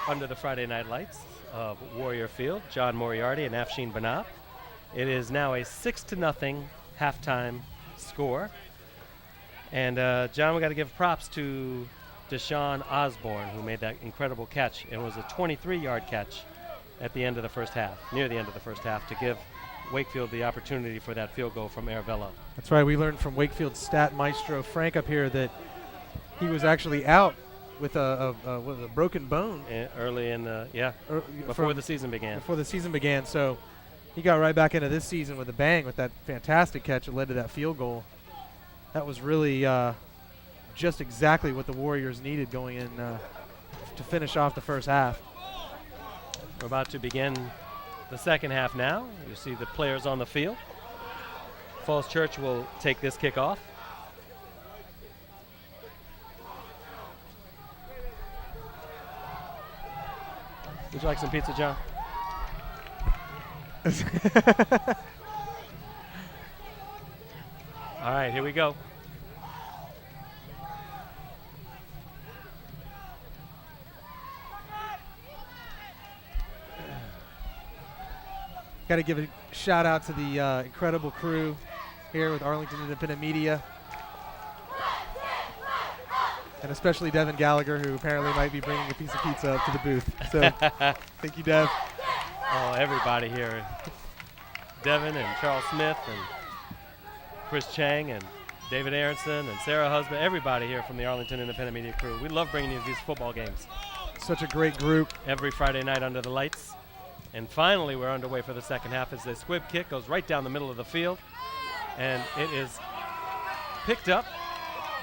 under the Friday night lights of Warrior Field, John Moriarty and Afshin Banab. It is now a 6-0 halftime score. And John, we got to give props to Deshaun Osborne, who made that incredible catch. It was a 23-yard catch at the end of the first half, near the end of the first half, to give Wakefield the opportunity for that field goal from Aravello. That's right. We learned from Wakefield stat maestro Frank up here that he was actually out with a broken bone Early in the, before the season began. Before the season began, so he got right back into this season with a bang with that fantastic catch that led to that field goal. That was really just exactly what the Warriors needed going in to finish off the first half. We're about to begin the second half now. You see the players on the field. Falls Church will take this kickoff. Would you like some pizza, John? All right, here we go. Got to give a shout out to the incredible crew here with Arlington Independent Media. And especially Devin Gallagher, who apparently might be bringing a piece of pizza up to the booth. So thank you, Dev. Oh, everybody here. Devin and Charles Smith and Chris Chang and David Aronson and Sarah Husband, everybody here from the Arlington Independent Media crew. We love bringing you these football games. Such a great group. Every Friday night under the lights. And finally, we're underway for the second half as the squib kick goes right down the middle of the field. And it is picked up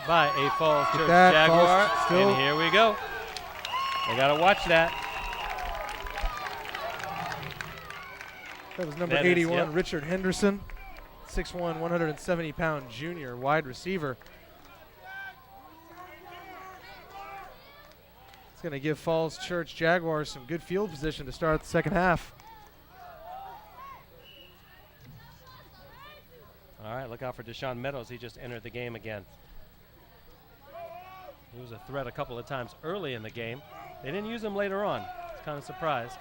by a Falls Church Jaguar. And here we go. They got to watch that. That was number 81, Richard Henderson, 6'1", 170-pound junior wide receiver. It's going to give Falls Church Jaguars some good field position to start the second half. All right, look out for Deshaun Meadows. He just entered the game again. He was a threat a couple of times early in the game. They didn't use him later on. It's kind of surprised.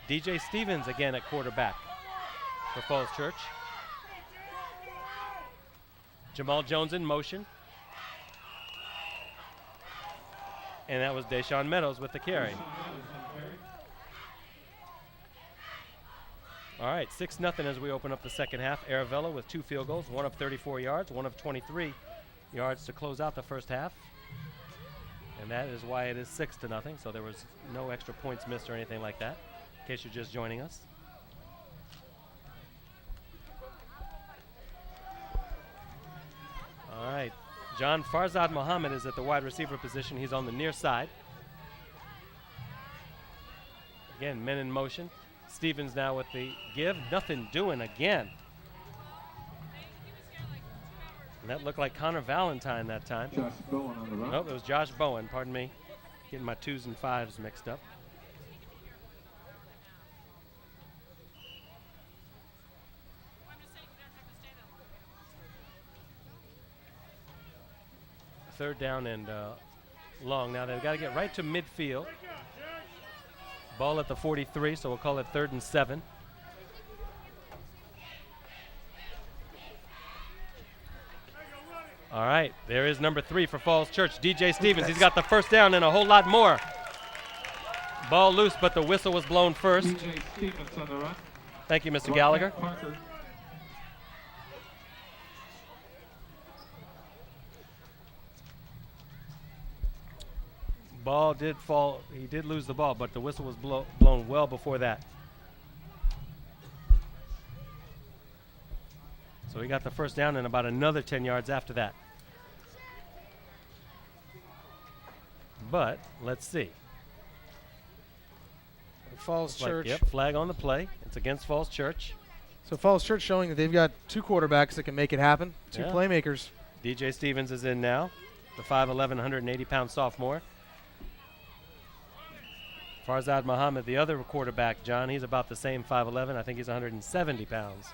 DJ Stevens again at quarterback for Falls Church. Jamal Jones in motion. And that was Deshaun Meadows with the carry. All right, 6-0 as we open up the second half. Aravello with 2 field goals, one of 34 yards, one of 23 yards to close out the first half. And that is why it is 6-0. So there was no extra points missed or anything like that, in case you're just joining us. All right, John Farzad Muhammad is at the wide receiver position. He's on the near side. Again, men in motion. Stevens now with the give. Nothing doing again. And that looked like Connor Valentine that time. Josh Bowen on the run. Nope, it was Josh Bowen, pardon me. Getting my 2s and 5s mixed up. Third down and long. Now they've got to get right to midfield. Ball at the 43, so we'll call it 3rd and 7. All right, there is number 3 for Falls Church, DJ Stevens. He's got the first down and a whole lot more. Ball loose, but the whistle was blown first. DJ Stevens on the run. Thank you, Mr. Gallagher. Parker. Ball did fall. He did lose the ball, but the whistle was blown well before that. So he got the first down and about another 10 yards after that. But let's see. Falls Church. Flag on the play. It's against Falls Church. So Falls Church showing that they've got 2 quarterbacks that can make it happen, 2 playmakers. DJ Stevens is in now, the 5'11", 180-pound sophomore. Farzad Muhammad, the other quarterback, John, he's about the same 5'11". I think he's 170 pounds.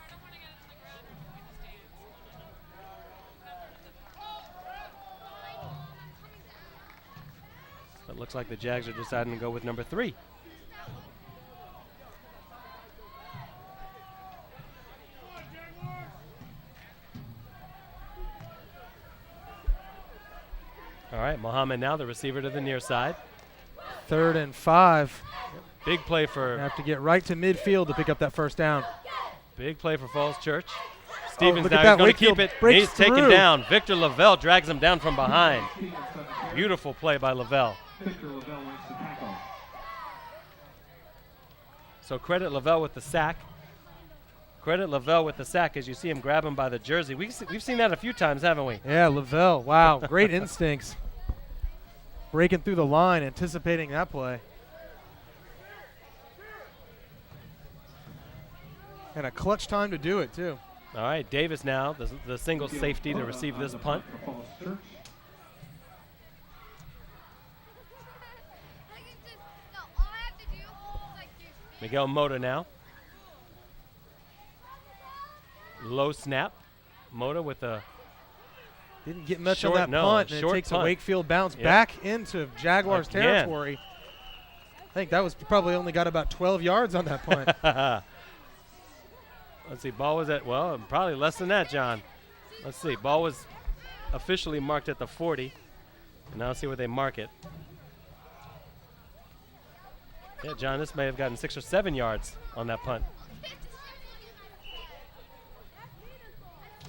looks like the Jags are deciding to go with number 3. All right, Mohammed now the receiver to the near side. 3rd and 5. Big play for Have to get right to midfield to pick up that first down. Big play for Falls Church. Stevens look now at that. going to keep Wakefield it. breaks He's taken through. down. Victor Lavelle drags him down from behind. Beautiful play by Lavelle. Victor Lavelle wins the tackle. So credit Lavelle with the sack. Credit Lavelle with the sack as you see him grab him by the jersey. We've seen that a few times, haven't we? Yeah, Lavelle. Wow, great instincts. Breaking through the line, anticipating that play. And a clutch time to do it, too. All right, Davis now, the single safety to receive this punt. Miguel Mota now. Low snap. Mota with a Didn't get much Short- on that no, punt, and it short takes punt. a Wakefield bounce Yep. back into Jaguars Again. territory. I think that was probably only got about 12 yards on that punt. Let's see, ball was at, well, probably less than that, John. Let's see, ball was officially marked at the 40. And now let's see where they mark it. Yeah, John, this may have gotten 6 or 7 yards on that punt.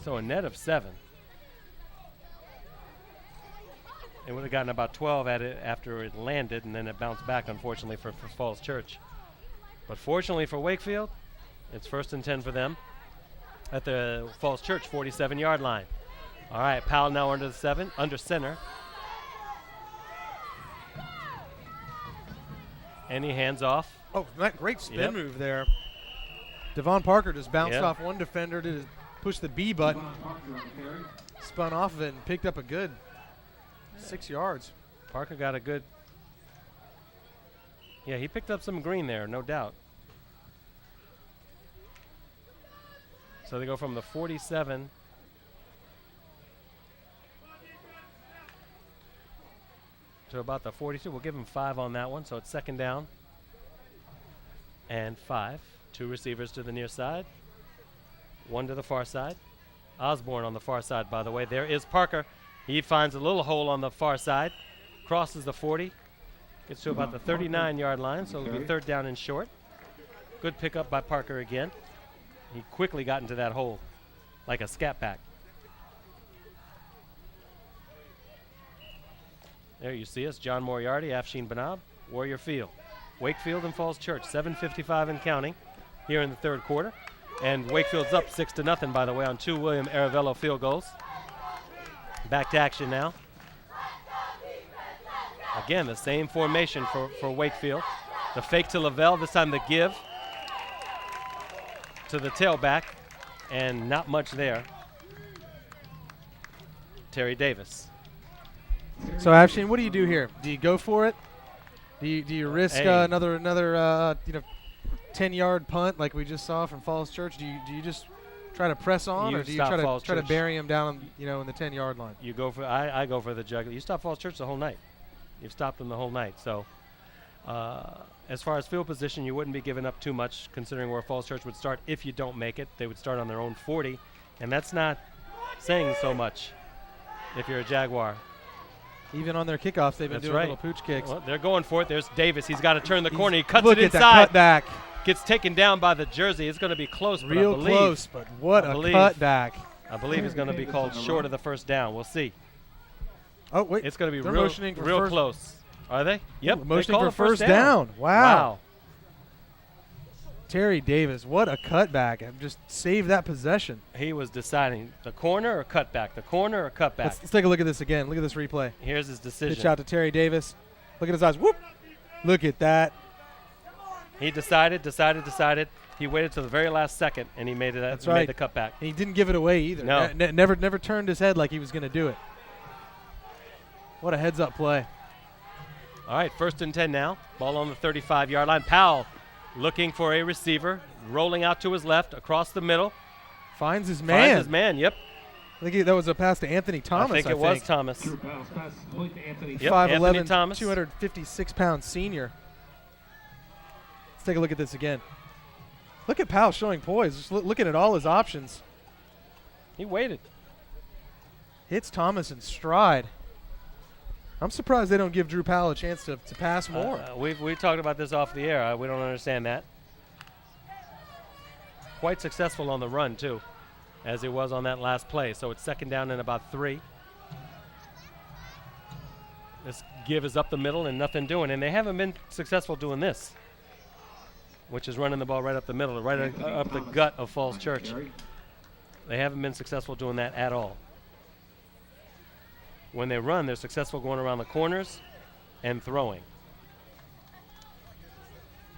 So a net of 7. It would have gotten about 12 at it after it landed, and then it bounced back, unfortunately, for Falls Church. But fortunately for Wakefield, it's 1st and 10 for them at the Falls Church 47-yard line. All right, Powell now under center. And he hands off. Oh, that great spin Yep. move there. Devon Parker just bounced Yep. off one defender to push the B button, spun off of it, and picked up a good 6 yards. Parker got a good, yeah, he picked up some green there, no doubt. So they go from the 47 to about the 42. We'll give him 5 on that one, so it's 2nd down and 5. 2 receivers to the near side, 1 to the far side. Osborne on the far side, by the way. There is Parker. He finds a little hole on the far side, crosses the 40, gets to about the 39-yard line, so it'll be 3rd down and short. Good pickup by Parker again. He quickly got into that hole like a scat back. There you see us, John Moriarty, Afshin Banab, Warrior Field. Wakefield and Falls Church, 7:55 and counting here in the 3rd quarter. And Wakefield's up 6-0, by the way, on 2 William Aravello field goals. Back to action now. Again, the same formation for Wakefield. The fake to Lavelle, this time the give to the tailback, and not much there. Terry Davis. So, Afshin, what do you do here? Do you go for it? Do you risk Hey. another 10-yard punt like we just saw from Falls Church? Do you just try to press on, You or do you stop Falls try to Church. bury him down, in the 10-yard line? You go for, I go for the jugular. You stop Falls Church the whole night. You've stopped them the whole night. So as far as field position, you wouldn't be giving up too much considering where Falls Church would start if you don't make it. They would start on their own 40, and that's not saying so much if you're a Jaguar. Even on their kickoffs, they've been That's doing right. little pooch kicks. Well, they're going for it. There's Davis. He's got to turn the corner. He cuts Look it at inside. that cutback. Gets taken down by the jersey. It's going to be close, but Real close, but what I a believe- cutback. I believe it's going to be called short of the 1st down. We'll see. Oh, wait. It's going to be They're real, motioning for real first- close. Are they? Yep. they Motioning called for a first down. Wow. Wow. Terry Davis, what a cutback. And just save that possession. He was deciding the corner or cutback, the corner or cutback. Let's take a look at this again. Look at this replay. Here's his decision. Pitch out to Terry Davis. Look at his eyes. Whoop. Look at that. He decided. He waited till the very last second, and he made it. That's made right. the cutback. And he didn't give it away either. No. Never turned his head like he was going to do it. What a heads-up play. All right, 1st and 10 now. Ball on the 35-yard line. Powell looking for a receiver, rolling out to his left, across the middle. Finds his Finds man. his man, yep. I think that was a pass to Anthony Thomas. I think it was Thomas. Drew Powell's pass point to Anthony. Yep, 5'11", Anthony Thomas. 256-pound senior. Let's take a look at this again. Look at Powell showing poise. Just looking at all his options. He waited. Hits Thomas in stride. I'm surprised they don't give Drew Powell a chance to pass more. We talked about this off the air. We don't understand that. Quite successful on the run, too, as he was on that last play. So it's second down and about 3. This give is up the middle and nothing doing. And they haven't been successful doing this, which is running the ball right up the middle, right up the gut of Falls Church. They haven't been successful doing that at all. When they run, they're successful going around the corners and throwing.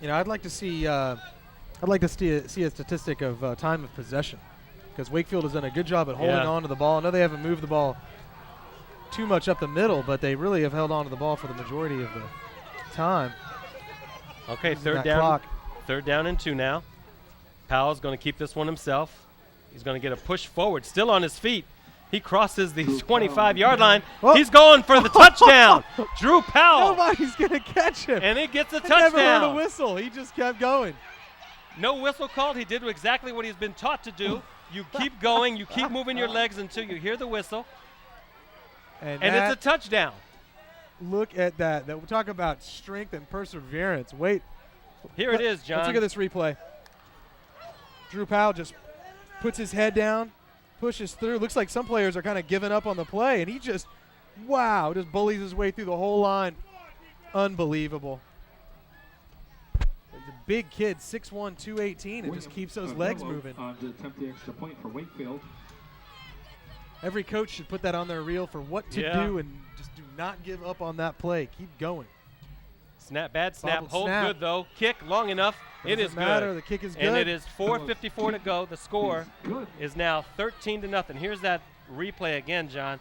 You know, I'd like to see see a statistic of time of possession, because Wakefield has done a good job at holding on to the ball. I know they haven't moved the ball too much up the middle, but they really have held on to the ball for the majority of the time. Okay, Using third that down. clock. Third down and 2 now. Powell's going to keep this one himself. He's going to get a push forward, still on his feet. He crosses the 25-yard line. Oh. He's going for the touchdown. Drew Powell. Nobody's going to catch him. And he gets a I never heard a touchdown. whistle. He just kept going. No whistle called. He did exactly what he's been taught to do. You keep going. You keep moving your legs until you hear the whistle. And And it's a touchdown. look at that. We'll talk about strength and perseverance. Wait. Here it is, John. Let's look at this replay. Drew Powell just puts his head down, pushes through. Looks like some players are kind of giving up on the play, and he just bullies his way through the whole line. Unbelievable. He's a big kid, 6'1", 218, and just keeps those legs moving. To attempt the extra point for Wakefield. Every coach should put that on their reel for what to do, and just do not give up on that play. Keep going. Snap, bad snap. Bobbled Hold snap. good, though. Kick long enough. It is Doesn't matter. good. The kick is good. And it is 4:54 to go. The score Good. is now 13-0. Here's that replay again, John.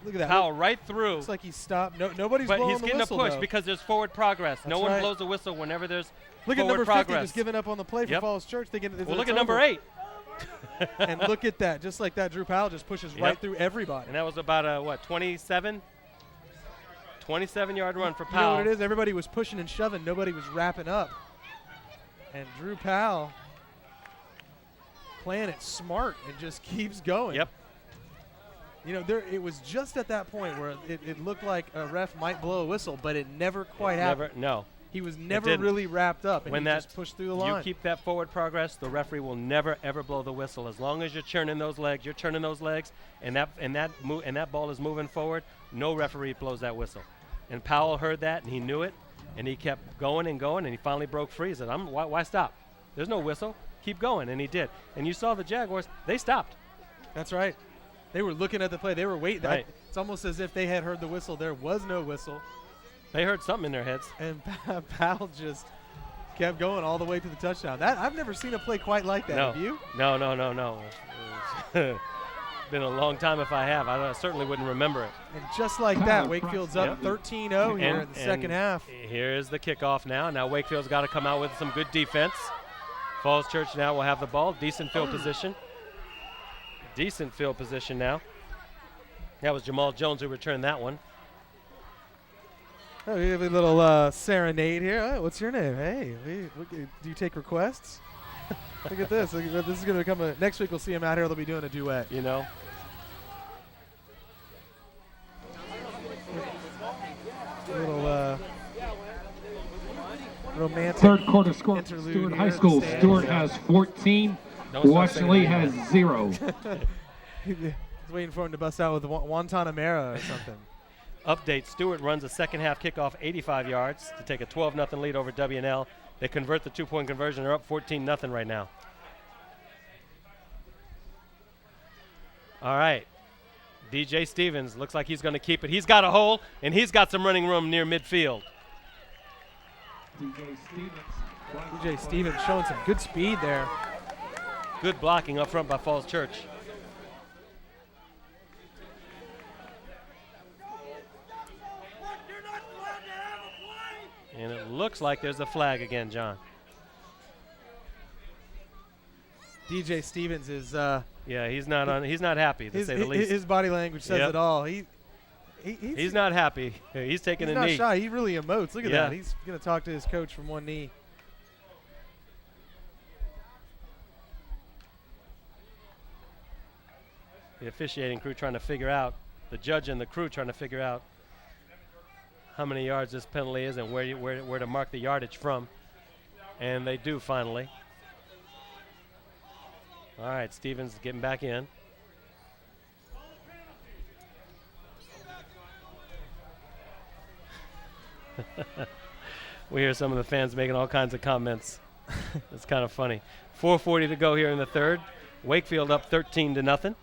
Look at that. Powell right through. Looks like he stopped. Nobody's But blowing he's the getting a whistle, push though. because there's forward progress. No That's one right. blows a whistle whenever there's Look at forward number progress. 50 just giving up on the play for Yep. Falls Church. Thinking Well, look at number 8. And look at that. Just like that, Drew Powell just pushes right through everybody. And that was about a, 27-yard run for You know Powell. what it is? Everybody was pushing and shoving. Nobody was wrapping up. And Drew Powell playing it smart and just keeps going. Yep. You know, it was just at that point where it looked like a ref might blow a whistle, but it never quite happened. No. He was never didn't. really wrapped up, and When he that just pushed through the line. You keep that forward progress, the referee will never ever blow the whistle. As long as you're churning those legs, and that ball is moving forward, no referee blows that whistle. And Powell heard that and he knew it, and he kept going and going, and he finally broke free. He said, why stop? There's no whistle. Keep going, and he did. And you saw the Jaguars, they stopped. That's right. They were looking at the play. They were waiting. Right. It's almost as if they had heard the whistle. There was no whistle. They heard something in their heads. And Powell just kept going all the way to the touchdown. I've never seen a play quite like that. No. Have you? No. It's been a long time if I have. I certainly wouldn't remember it. And just like that, Wakefield's up 13-0 here in the second half. Here's the kickoff now. Now Wakefield's got to come out with some good defense. Falls Church now will have the ball. Decent field position. Decent field position now. That was Jamal Jones who returned that one. Oh, we have a little serenade here. Oh, what's your name? Hey, do you take requests? Look at this. This is going to become next week we'll see him out here. They'll be doing a duet. You know. A little romantic. Third quarter score. interlude Stewart here High in the School. stands. Stewart has 14. Don't start Washington Lee saying has 0. He's waiting for him to bust out with Guantanamera or something. Update, Stewart runs a second half kickoff 85 yards to take a 12-0 lead over W&L. They convert the 2-point conversion. They're up 14-0 right now. All right. DJ Stevens looks like he's going to keep it. He's got a hole, and he's got some running room near midfield. DJ Stevens showing some good speed there. Good blocking up front by Falls Church. And it looks like there's a flag again, John. DJ Stevens is Yeah, he's not happy to say the least. his body language says Yep. it all. He's not happy. He's taking he's a not knee. shy. He really emotes. Look at Yeah. that. He's going to talk to his coach from one knee. The officiating crew trying to figure out, the judge and the crew trying to figure out how many yards this penalty is and where to mark the yardage from. And they do finally. All right, Stevens getting back in. We hear some of the fans making all kinds of comments. It's kind of funny. 4:40 to go here in the third. Wakefield up 13-0.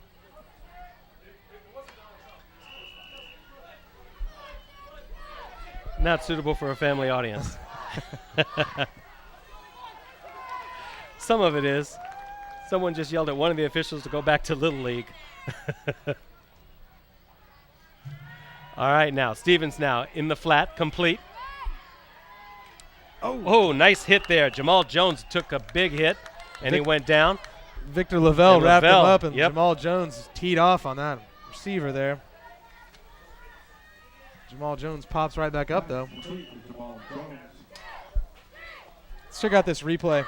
Not suitable for a family audience. Some of it is. Someone just yelled at one of the officials to go back to Little League. All right, now, Stevens now in the flat, complete. Oh, nice hit there. Jamal Jones took a big hit, and he went down. Victor Lavelle And wrapped him Lavelle, up, and yep. Jamal Jones teed off on that receiver there. Jamal Jones pops right back up, though. Let's check out this replay.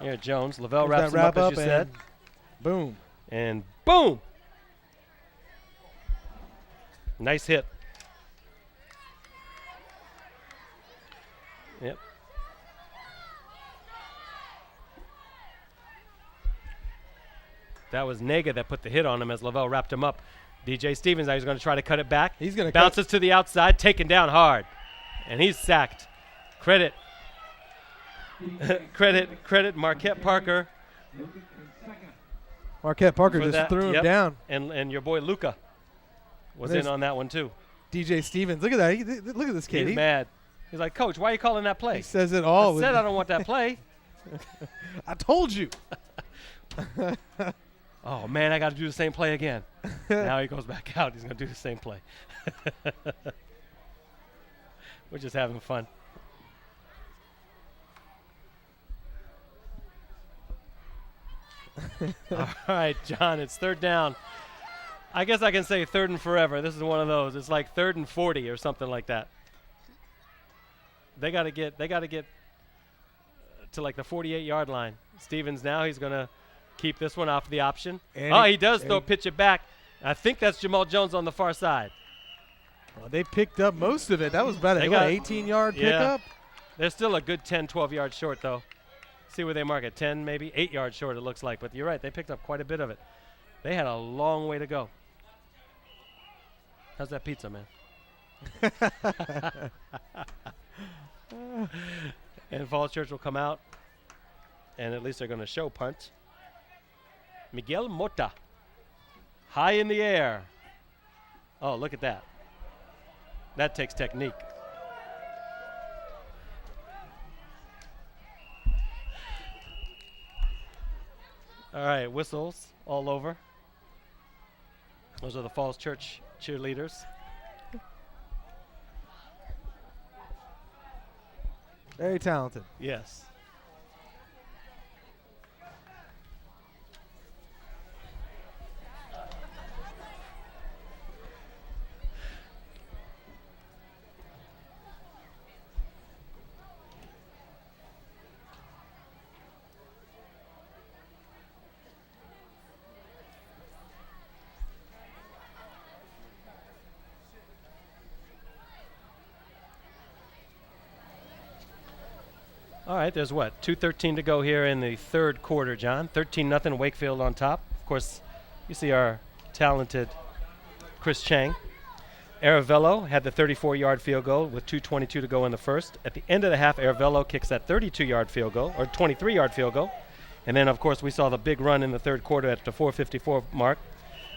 Here, Jones. Lavelle There's wraps that him up, wrap as you said. Boom. And boom! Nice hit. Yep. That was Nega that put the hit on him as Lavelle wrapped him up. DJ Stevens now he's going to try to cut it back. He's going to bounces to the outside, taken down hard, and he's sacked. Credit Marquette Parker. Marquette Parker for just that. threw him Yep. down. And your boy Luca was in on that one too. DJ Stevens, look at that. Look at this kid. He's mad. He's like, Coach, why are you calling that play? He says it all. I said I don't want that play. I told you. Oh, man, I got to do the same play again. Now he goes back out. He's going to do the same play. We're just having fun. All right, John, it's third down. I guess I can say third and forever. This is one of those. It's like 3rd and 40 or something like that. They got to get to like the 48-yard line. Stevens now, he's going to keep this one off the option. And he does though pitch it back. I think that's Jamal Jones on the far side. Well, they picked up most of it. That was about an 18-yard pickup. They're still a good 10, 12 yards short though. See where they mark it, 10, maybe 8 yards short it looks like. But you're right, they picked up quite a bit of it. They had a long way to go. How's that pizza, man? And Falls Church will come out, and at least they're going to show punt. Miguel Mota, high in the air. Oh, look at that. That takes technique. All right, whistles all over. Those are the Falls Church cheerleaders. Very talented. Yes. All right, there's what, 2:13 to go here in the third quarter, John. 13-0, Wakefield on top. Of course, you see our talented Chris Chang. Aravello had the 34-yard field goal with 2:22 to go in the first. At the end of the half, Aravello kicks that 32-yard field goal, or 23-yard field goal. And then, of course, we saw the big run in the third quarter at the 4:54 mark.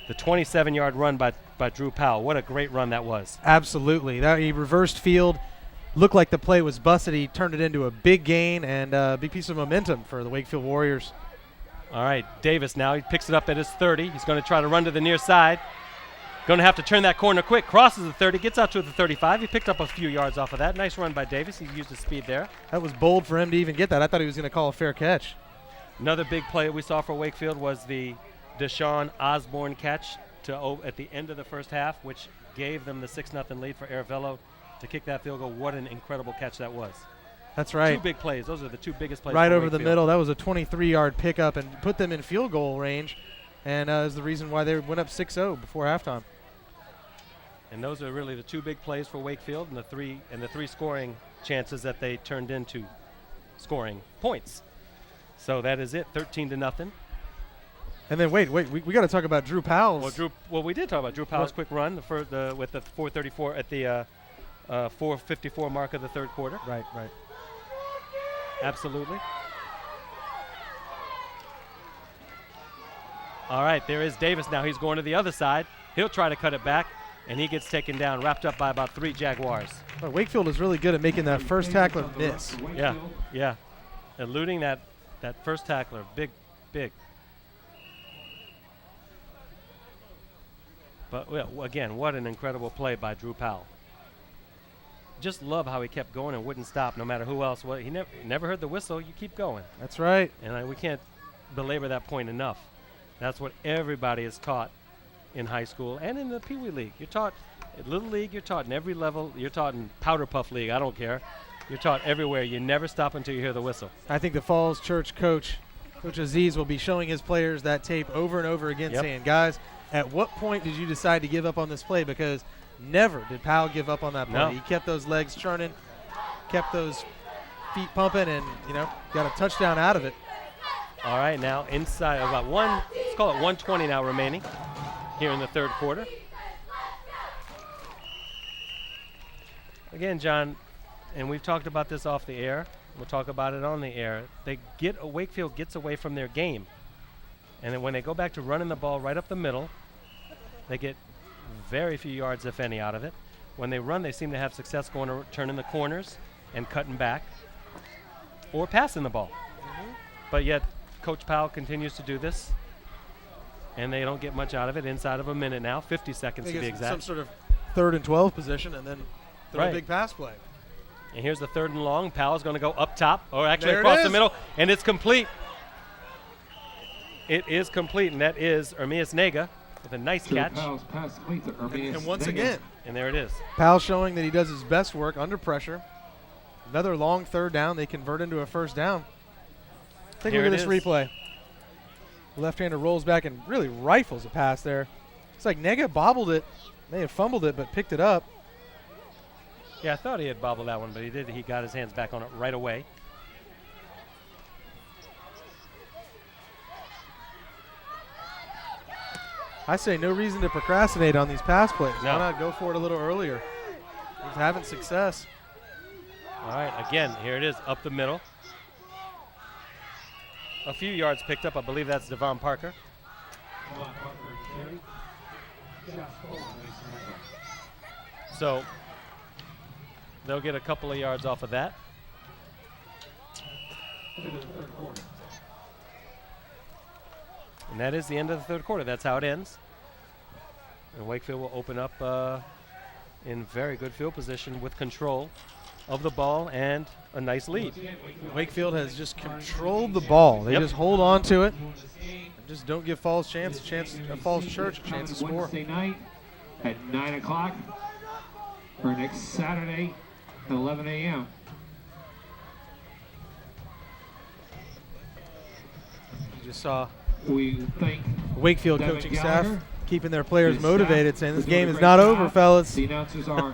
The 27-yard run by Drew Powell. What a great run that was. Absolutely. He reversed field. Looked like the play was busted. He turned it into a big gain and a big piece of momentum for the Wakefield Warriors. All right, Davis now. He picks it up at his 30. He's going to try to run to the near side. Going to have to turn that corner quick. Crosses the 30, gets out to the 35. He picked up a few yards off of that. Nice run by Davis. He used his speed there. That was bold for him to even get that. I thought he was going to call a fair catch. Another big play we saw for Wakefield was the Deshaun Osborne catch at the end of the first half, which gave them the 6-0 lead for Aravello to kick that field goal. What an incredible catch that was. That's right. 2 big plays. Those are the 2 biggest plays. Right for over the Wakefield. middle. That was a 23-yard pickup and put them in field goal range, and is the reason why they went up 6-0 before halftime. And those are really the 2 big plays for Wakefield and the three scoring chances that they turned into scoring points. So that is it, 13-0. And then wait, we got to talk about Drew Powell's. Well, we did talk about Drew Powell's quick run with the 4:34 at the 4:54 mark of the third quarter. Right. Absolutely. All right, there is Davis now. He's going to the other side. He'll try to cut it back, and he gets taken down, wrapped up by about 3 Jaguars. Well, Wakefield is really good at making that first tackler miss. Yeah. Eluding that first tackler. Big. But, well, again, what an incredible play by Drew Powell. Just love how he kept going and wouldn't stop no matter who else was. He never heard the whistle. You keep going. That's right. And we can't belabor that point enough. That's what everybody is taught in high school and in the Pee Wee League. You're taught at Little League. You're taught in every level. You're taught in Powder Puff League. I don't care. You're taught everywhere. You never stop until you hear the whistle. I think the Falls Church coach, Coach Aziz, will be showing his players that tape over and over again, saying, guys, at what point did you decide to give up on this play? Because never did Powell give up on that play. No. He kept those legs churning, kept those feet pumping, and, got a touchdown out of it. All right, now inside about let's call it 1:20 now remaining here in the third quarter. Again, John, and we've talked about this off the air. We'll talk about it on the air. Wakefield gets away from their game. And then when they go back to running the ball right up the middle, they get very few yards, if any, out of it. When they run, they seem to have success turning the corners and cutting back or passing the ball. But yet, Coach Powell continues to do this, and they don't get much out of it inside of a minute now, 50 seconds to be exact. Some sort of 3rd and 12 position, and then throw a big pass play. And here's the 3rd and long. Powell's going to go up top, or actually There it across is. the middle, and it's complete. It is complete, and that is Ermias Nega with a nice catch. And once again, And there it is. Powell showing that he does his best work under pressure. Another long 3rd down. They convert into a 1st down. Take a look at this replay. The left-hander rolls back and really rifles a pass there. It's like Nega bobbled it, may have fumbled it, but picked it up. Yeah, I thought he had bobbled that one, but he did. He got his hands back on it right away. I say no reason to procrastinate on these pass plays. No. Why not go for it a little earlier? He's having success. All right, again, here it is, up the middle. A few yards picked up. I believe that's Devon Parker. So they'll get a couple of yards off of that. And that is the end of the third quarter. That's how it ends. And Wakefield will open up in very good field position with control of the ball and a nice lead. Wakefield has just controlled the ball. They just hold on to it and just don't give Falls Church a chance to score. Wednesday night at 9 o'clock for next Saturday at 11 a.m. You just saw We thank Wakefield Devin coaching Gallagher, staff keeping their players his motivated, staff saying for this doing game a is great not job. over, fellas. The announcers are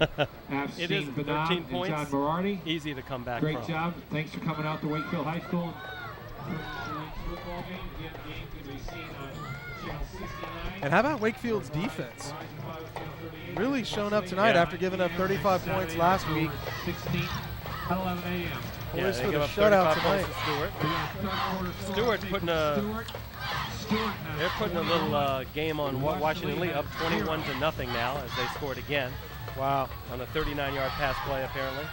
It is Afshin 13 Banab points. and John Morardi. Easy to come back Great from. job. Thanks for coming out to Wakefield High School. Football game. Again, the game can be seen on channel 69. And how about Wakefield's defense? Really shown up tonight after giving up 35 points last week. 16 at 11 a.m. Yeah, Boys they for give the up shutout 35 tonight. points to Stewart. They're putting a little game on Washington Lee, up 21-0 now as they scored again. Wow. On a 39-yard pass play, apparently.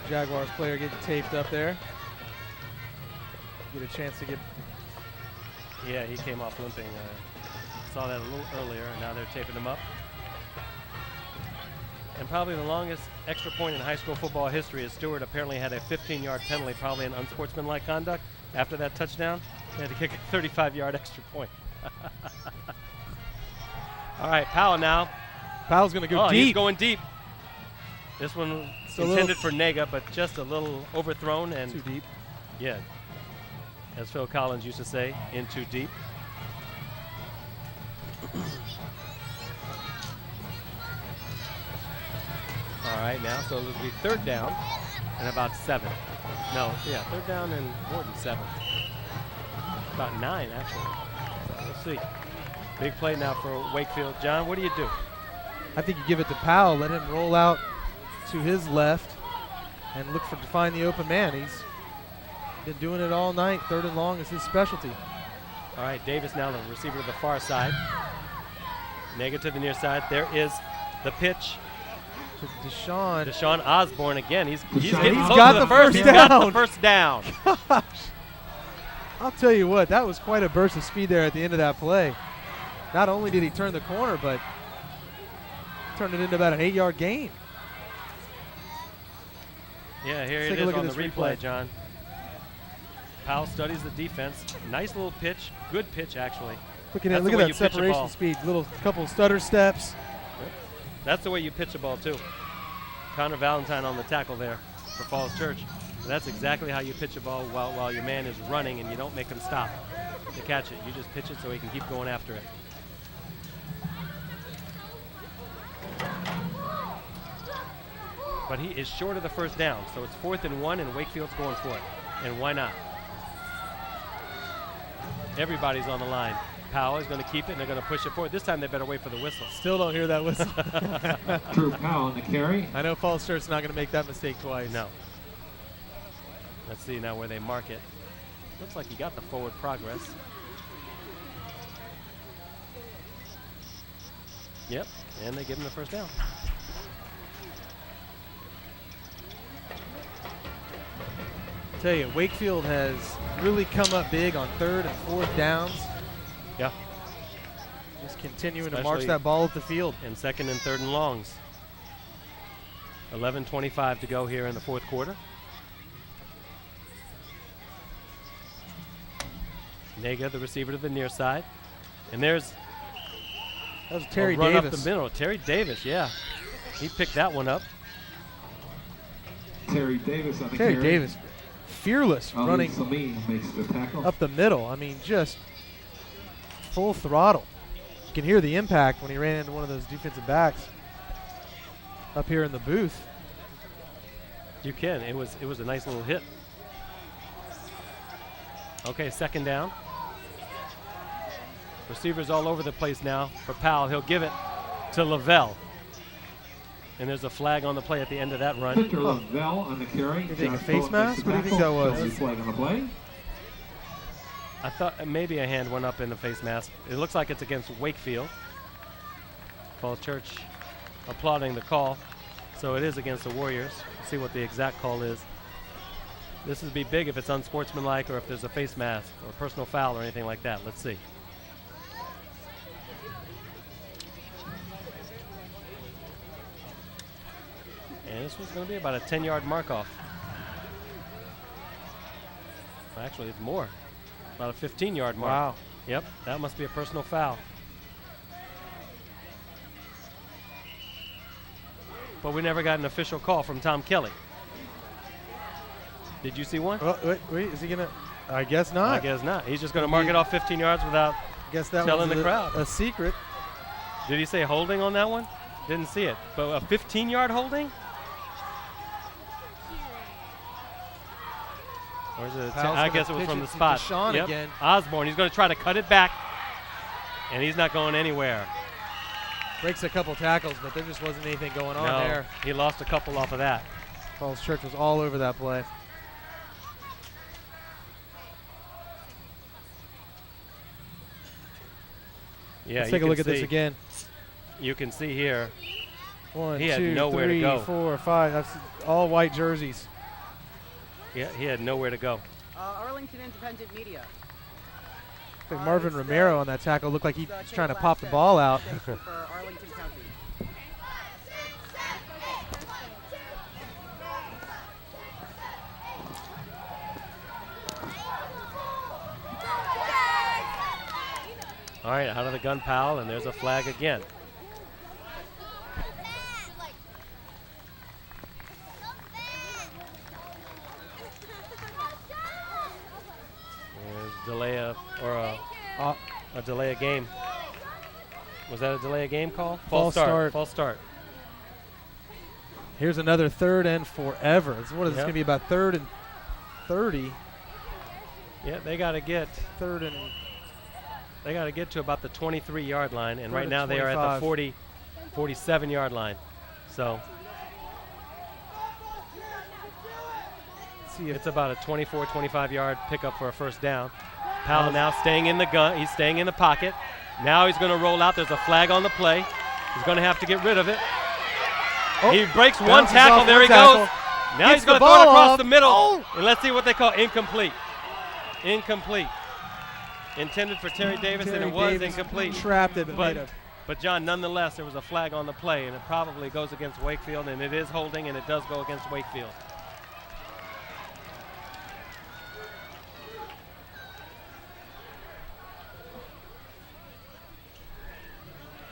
Jaguars player getting taped up there. Get a chance to get Yeah, he came off limping. Saw that a little earlier, and now they're taping him up. And probably the longest extra point in high school football history is Stewart apparently had a 15-yard penalty, probably an unsportsmanlike conduct. After that touchdown, he had to kick a 35-yard extra point. All right, Powell now. Powell's going to go deep. He's going deep. This one intended for Nega, but just a little overthrown and too deep. Yeah, as Phil Collins used to say, in too deep. All right, now, so it'll be third down and about 7. No, yeah, third down and more than 7. About 9, actually. So we'll see. Big play now for Wakefield. John, what do you do? I think you give it to Powell, let him roll out to his left and look to find the open man. He's been doing it all night. Third and long is his specialty. All right, Davis now the receiver to the far side. Nega to the near side. There is the pitch. Deshaun Osborne again. He's getting close got to the first He's down. got the first down. Gosh. I'll tell you what, that was quite a burst of speed there at the end of that play. Not only did he turn the corner, but turned it into about an 8-yard gain. Yeah, here it is on the replay, John. Powell studies the defense. Nice little pitch. Good pitch, actually. Look at that separation speed. Little couple stutter steps. That's the way you pitch a ball, too. Connor Valentine on the tackle there for Falls Church. And that's exactly how you pitch a ball while your man is running, and you don't make him stop to catch it. You just pitch it so he can keep going after it. But he is short of the first down, so it's 4th and 1, and Wakefield's going for it. And why not? Everybody's on the line. Powell is going to keep it, and they're going to push it forward. This time they better wait for the whistle. Still don't hear that whistle. Drew Powell on the carry. I know Falls Church's not going to make that mistake twice. No. Let's see now where they mark it. Looks like he got the forward progress. Yep, and they give him the first down. Tell you, Wakefield has really come up big on 3rd and 4th downs. Yeah. Just continuing to march that ball up the field. And 2nd and 3rd and longs. 11:25 to go here in the 4th quarter. Nega, the receiver to the near side. And there's that was Terry run Davis. Up the middle. Terry Davis, yeah. He picked that one up. Terry Davis on the Terry carry. Davis, fearless, running Salim makes the tackle. up the middle. I mean, just full throttle. You can hear the impact when he ran into one of those defensive backs up here in the booth. You can. It was a nice little hit. Okay, 2nd down. Receivers all over the place now for Powell. He'll give it to Lavelle. And there's a flag on the play at the end of that run. Victor Lavelle on the carry. Did he take a face mask? What do you think that was? Flag on the play. I thought maybe a hand went up in the face mask. It looks like it's against Wakefield. Falls Church applauding the call. So it is against the Warriors. See what the exact call is. This would be big if it's unsportsmanlike or if there's a face mask or a personal foul or anything like that. Let's see. And this was going to be about a 10-yard mark-off. Actually, it's more. About a 15-yard mark. Wow. Yep, that must be a personal foul. But we never got an official call from Tom Kelly. Did you see one? Well, wait, is he going to? I guess not. I guess not. He's just going to mark it off 15 yards without guess that telling was the crowd. A secret. Did he say holding on that one? Didn't see it. But a 15-yard holding? Or is it I guess it was from the spot. Deshaun again. Osborne, he's going to try to cut it back. And he's not going anywhere. Breaks a couple tackles, but there just wasn't anything going on there. He lost a couple off of that. Falls Church was all over that play. Yeah, let's take a look at this again. You can see here. 1, he had 2, nowhere 3, to go. 4, 5. That's all white jerseys. Yeah, he had nowhere to go. Arlington Independent Media. I think Marvin Romero on that tackle looked like he was trying to pop the ball out. For Arlington County. All right, out of the gun pal, and there's a flag again. Delay a delay a game. Was that a delay a game call? False start. False start. Here's another 3rd and forever. What is this going to be, about 3rd and 30? Yeah, they got to get 3rd and they got to get to about the 23-yard line, and 3rd right and now they are at 25. the 47-yard line. So see if it's about a 24, 25-yard pickup for a first down. Powell now staying in the gun. He's staying in the pocket. Now he's going to roll out. There's a flag on the play. He's going to have to get rid of it. Oh, He breaks one bounces tackle. off There one he tackle. goes. Now Gets he's going the to throw it ball across off. the middle. Oh. And let's see what they call incomplete. Incomplete. Intended for Terry Davis, and Terry it was Davis incomplete. trapped it, But John, nonetheless, there was a flag on the play, and it probably goes against Wakefield, and it is holding, and it does go against Wakefield.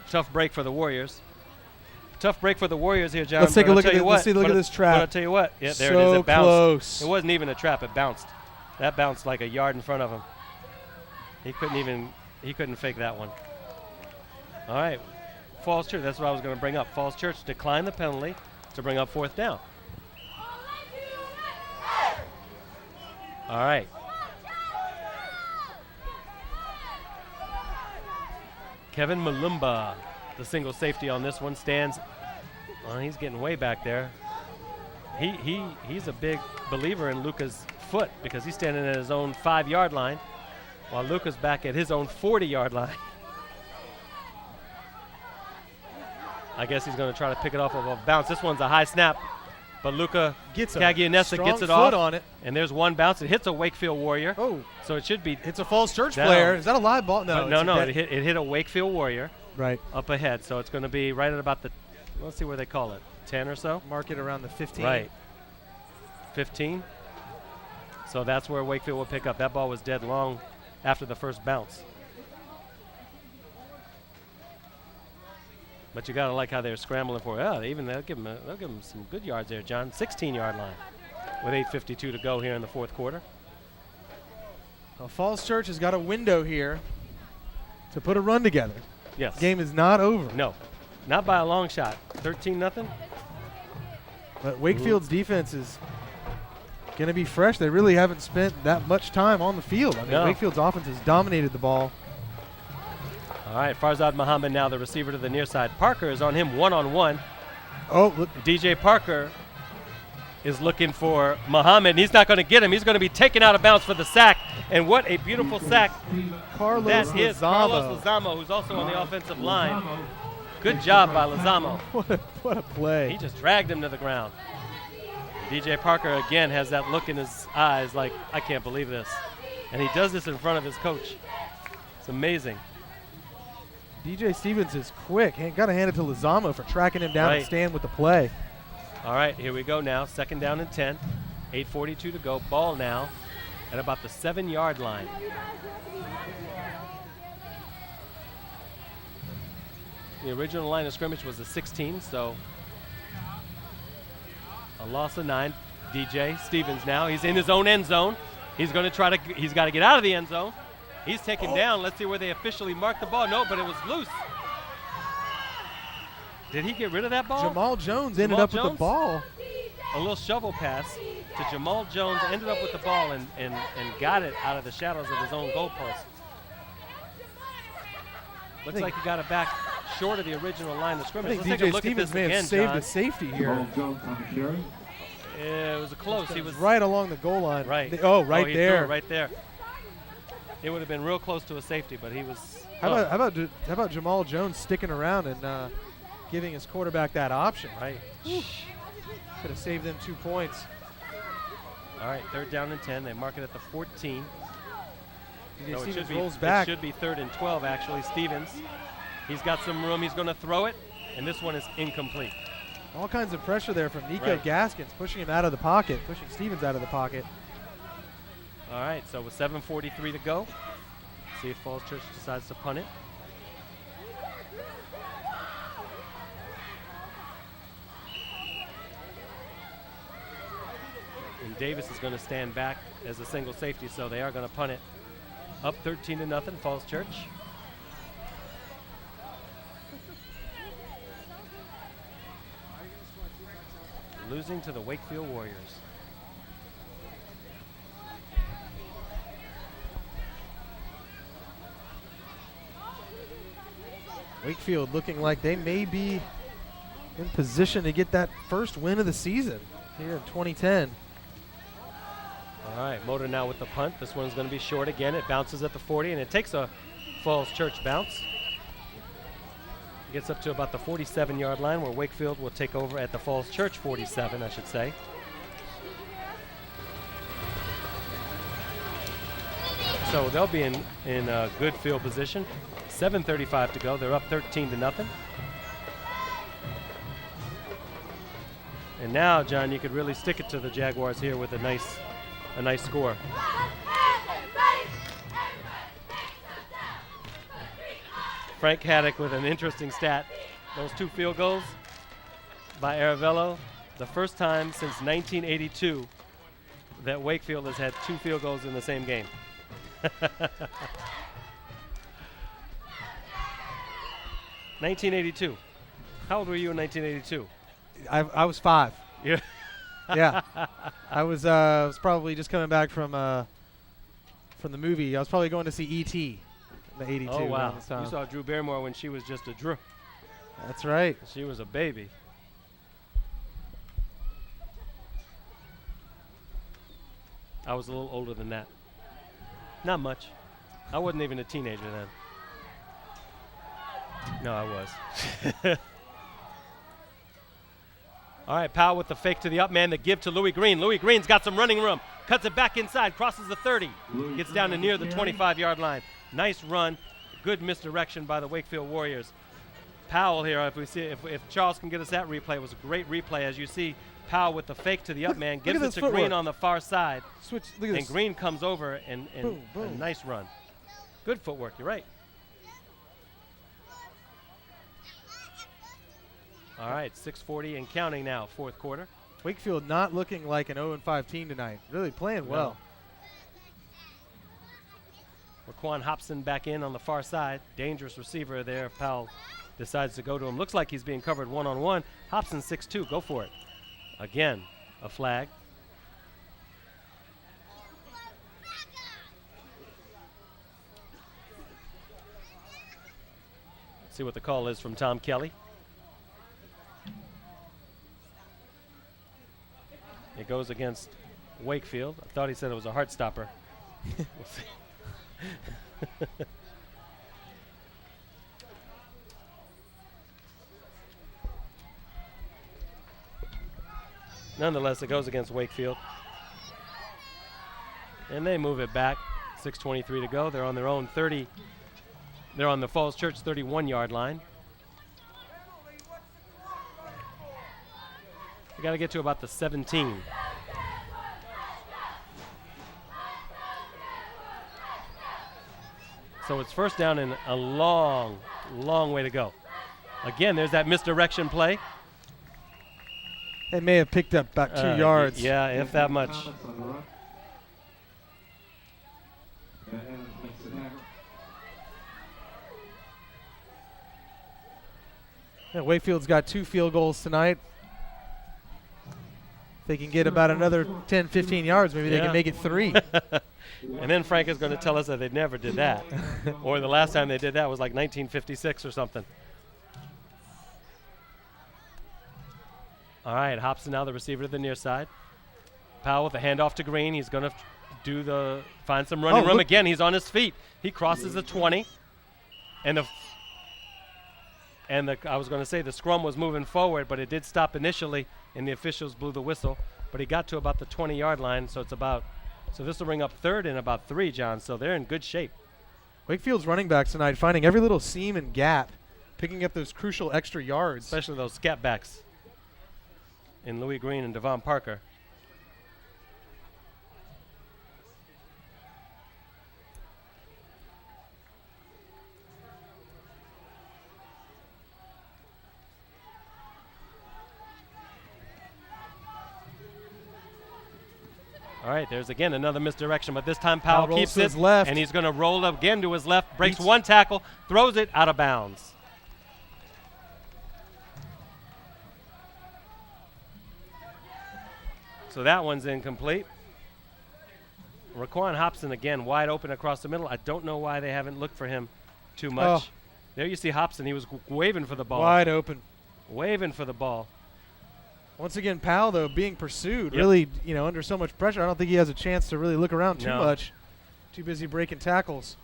Tough break for the Warriors. Tough break for the Warriors here, John. Let's take a but I'll look tell at you it. Let's what, see, look but at this trap. But I'll tell you what. Yeah, there it So is. It bounced. close. It wasn't even a trap. It bounced. That bounced like a yard in front of him. He couldn't fake that one. All right. Falls Church. That's what I was going to bring up. Falls Church declined the penalty to bring up 4th down. All right. Kevin Malumba, the single safety on this one, stands. Well, he's getting way back there. He's a big believer in Luca's foot because he's standing at his own 5-yard line while Luca's back at his own 40-yard line. I guess he's going to try to pick it off of a bounce. This one's a high snap, but Luca Cagianessa gets it off. On it. And there's one bounce. It hits a Wakefield Warrior. Oh. So it should be. It's a Falls Church down. player. Is that a live ball? No. No. It hit a Wakefield Warrior Right. up ahead. So it's going to be right at about the, let's see where they call it, 10 or so? Mark it around the 15. Right. 15. So that's where Wakefield will pick up. That ball was dead long after the first bounce. But you gotta like how they're scrambling for it. They'll give him some good yards there, John. 16-yard line with 8:52 to go here in the 4th quarter. Well, Falls Church has got a window here to put a run together. Yes. Game is not over. No, not by a long shot. 13-0. But Wakefield's defense is going to be fresh. They really haven't spent that much time on the field. I mean, No. Wakefield's offense has dominated the ball. All right, Farzad Muhammad now the receiver to the near side. Parker is on him one-on-one. Oh, look. DJ Parker is looking for Muhammad, and he's not going to get him. He's going to be taken out of bounds for the sack. And what a beautiful sack. Carlos That is Lozamo. Carlos Lozamo, who's also on the offensive line. Good job by Lozamo. What a play. He just dragged him to the ground. DJ Parker, again, has that look in his eyes like, I can't believe this. And he does this in front of his coach. It's amazing. DJ Stevens is quick. Got to hand it to Lozamo for tracking him down Right. and staying with the play. All right, here we go now. 2nd down and 10. 8:42 to go. Ball now at about the 7-yard line. The original line of scrimmage was the 16, so a loss of 9. DJ Stevens now. He's in his own end zone. He's going to try to, he's got to get out of the end zone. He's taken down. Let's see where they officially marked the ball. No, but it was loose. Did he get rid of that ball? Jamal Jones ended Jamal up with the Jones? ball. A little shovel pass to Jamal Jones, ended up with the ball and got it out of the shadows of his own goalpost. Looks like he got it back short of the original line of I scrimmage. think Let's take a DJ look Stevens at may this have again, saved John. a safety here. Yeah, it was a close. He was right along the goal line. right. Right He threw there. it right there. It would have been real close to a safety, but he was. How about Jamal Jones sticking around and giving his quarterback that option? Right. Could have saved them 2 points. All right, 3rd down and 10. They mark it at the 14. DJ No, it Stevens should rolls be, back. It should be 3rd and 12, actually. Stevens, he's got some room. He's going to throw it, and this one is incomplete. All kinds of pressure there from Nico Right. Gaskins, pushing him out of the pocket, pushing Stevens out of the pocket. All right, so with 7:43 to go, see if Falls Church decides to punt it. And Davis is going to stand back as a single safety, so they are going to punt it. Up 13-0, Falls Church. Losing to the Wakefield Warriors. Wakefield looking like they may be in position to get that first win of the season here in 2010. All right, Motor now with the punt. This one's going to be short again. It bounces at the 40, and it takes a Falls Church bounce. It gets up to about the 47-yard line, where Wakefield will take over at the Falls Church 47, I should say. So they'll be in good field position. 7:35 to go. They're up 13-0. And now, John, you could really stick it to the Jaguars here with a nice score. Frank Haddock with an interesting stat. Those 2 field goals by Aravello, the first time since 1982 that Wakefield has had 2 field goals in the same game. 1982. How old were you in 1982? I was 5. Yeah. Yeah, I was probably just coming back from the movie. I was probably going to see E.T. in the 82. Oh, wow. around this time. You saw Drew Barrymore when she was just a Drew. That's right. She was a baby. I was a little older than that. Not much. I wasn't even a teenager then. No, I was. All right, Powell with the fake to the up man, the give to Louis Green. Louis Green's got some running room. Cuts it back inside, crosses the 30. Gets down to near the 25-yard line. Nice run. Good misdirection by the Wakefield Warriors. Powell here, if Charles can get us that replay, it was a great replay. As you see, Powell with the fake to the up man, gives it to Green on the far side. Switch, look at And this. Green comes over and Boom, a boom. nice run. Good footwork, you're right. All right, 6:40 and counting now, 4th quarter. Wakefield not looking like an 0-5 team tonight. Really playing well. Raquan Hobson back in on the far side. Dangerous receiver there if Powell decides to go to him. Looks like he's being covered one-on-one. Hobson 6'2", go for it. Again, a flag. Let's see what the call is from Tom Kelly. It goes against Wakefield. I thought he said it was a heart stopper. We'll see. Nonetheless, it goes against Wakefield. And they move it back. 6:23 to go. They're on their own 30. They're on the Falls Church 31-yard line. We got to get to about the 17. So it's first down and a long, long way to go. Again, there's that misdirection play. They may have picked up about 2 yards. Yeah, if that much. Yeah, Wakefield's got 2 field goals tonight. If they can get about another 10, 15 yards, maybe they can make it 3. And then Frank is going to tell us that they never did that. Or the last time they did that was like 1956 or something. All right, Hobson now the receiver to the near side. Powell with a handoff to Green. He's going to find some running room again. He's on his feet. He crosses the 20. And I was going to say the scrum was moving forward, but it did stop initially, and the officials blew the whistle. But he got to about the 20-yard line, so it's about So this will bring up third and about 3, John. So they're in good shape. Wakefield's running backs tonight finding every little seam and gap, picking up those crucial extra yards. Especially those scat backs in Louis Green and Devon Parker. All right, there's again another misdirection, but this time Powell Powell keeps rolls to it, his left. and he's going to roll up again to his left, breaks Beats- one tackle, throws it out of bounds. So that one's incomplete. Raquan Hobson again wide open across the middle. I don't know why they haven't looked for him too much. Oh. There you see Hobson. He was waving for the ball. Wide open. Waving for the ball. Once again, Powell, though, being pursued, Yep. really, under so much pressure. I don't think he has a chance to really look around too No. much. Too busy breaking tackles.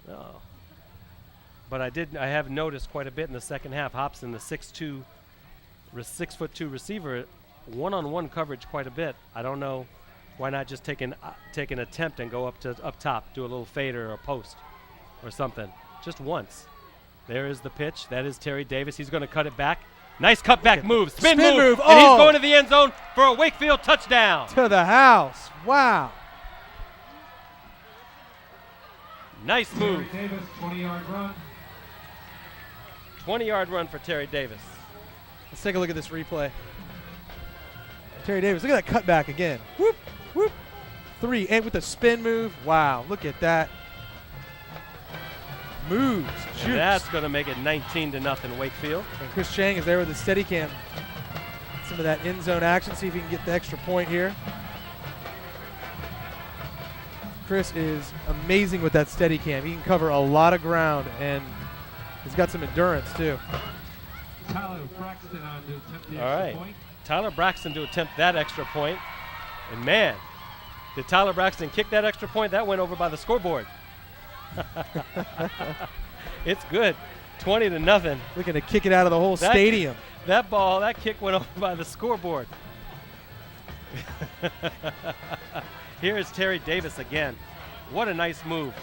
Oh. But I have noticed quite a bit in the second half. Hobson, the 6'2", 6'2" receiver, one-on-one coverage quite a bit. I don't know why not just take an attempt and go up top, do a little fader or a post or something, just once. There is the pitch. That is Terry Davis. He's going to cut it back. Nice cutback move, spin move, and Oh. he's going to the end zone for a Wakefield touchdown. To the house. Wow. Nice move. Terry Davis, 20-yard run. 20-yard run for Terry Davis. Let's take a look at this replay. Terry Davis, look at that cutback again. Whoop, whoop. 3, and with the spin move. Wow, look at that. Moves, shoots. And that's going to make it 19-0 Wakefield. And Chris Chang is there with the steady cam. Some of that end zone action. See if he can get the extra point here. Chris is amazing with that steady cam. He can cover a lot of ground, and he's got some endurance too. Tyler Braxton on to attempt the All extra right. point. Tyler Braxton to attempt that extra point. And man, did Tyler Braxton kick that extra point? That went over by the scoreboard. It's good. 20-0. Looking to kick it out of the whole That- stadium. That kick went over by the scoreboard. Here's Terry Davis again. What a nice move.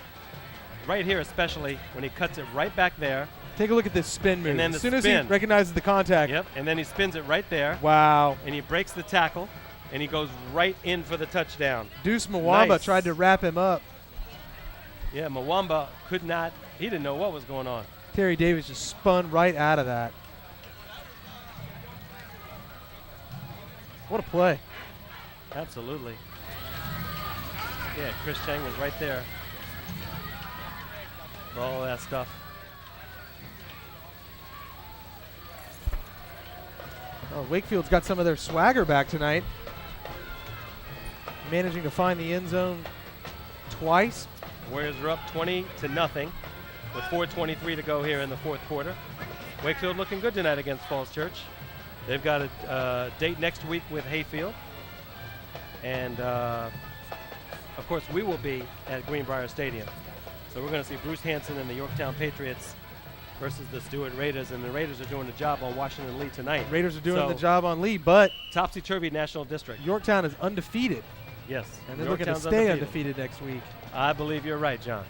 Right here especially when he cuts it right back there. Take a look at this spin move. And then as the soon as he spin. recognizes the contact. Yep, and then he spins it right there. Wow. And he breaks the tackle, and he goes right in for the touchdown. Deuce Mwamba Nice. tried to wrap him up. Yeah, Mwamba could not, he didn't know what was going on. Terry Davis just spun right out of that. What a play. Absolutely. Yeah, Chris Chang was right there for all of that stuff. Oh, Wakefield's got some of their swagger back tonight. Managing to find the end zone twice. Warriors are up 20-0 with 4:23 to go here in the fourth quarter. Wakefield looking good tonight against Falls Church. They've got a date next week with Hayfield. And, of course, we will be at Greenbrier Stadium. So we're going to see Bruce Hanson and the Yorktown Patriots versus the Stewart Raiders. And the Raiders are doing a job on Washington Lee tonight. Raiders are doing So- the job on Lee, but Topsy-turvy National District. Yorktown is undefeated. Yes. And they're looking to Yorktown's stay undefeated next week. I believe you're right, John.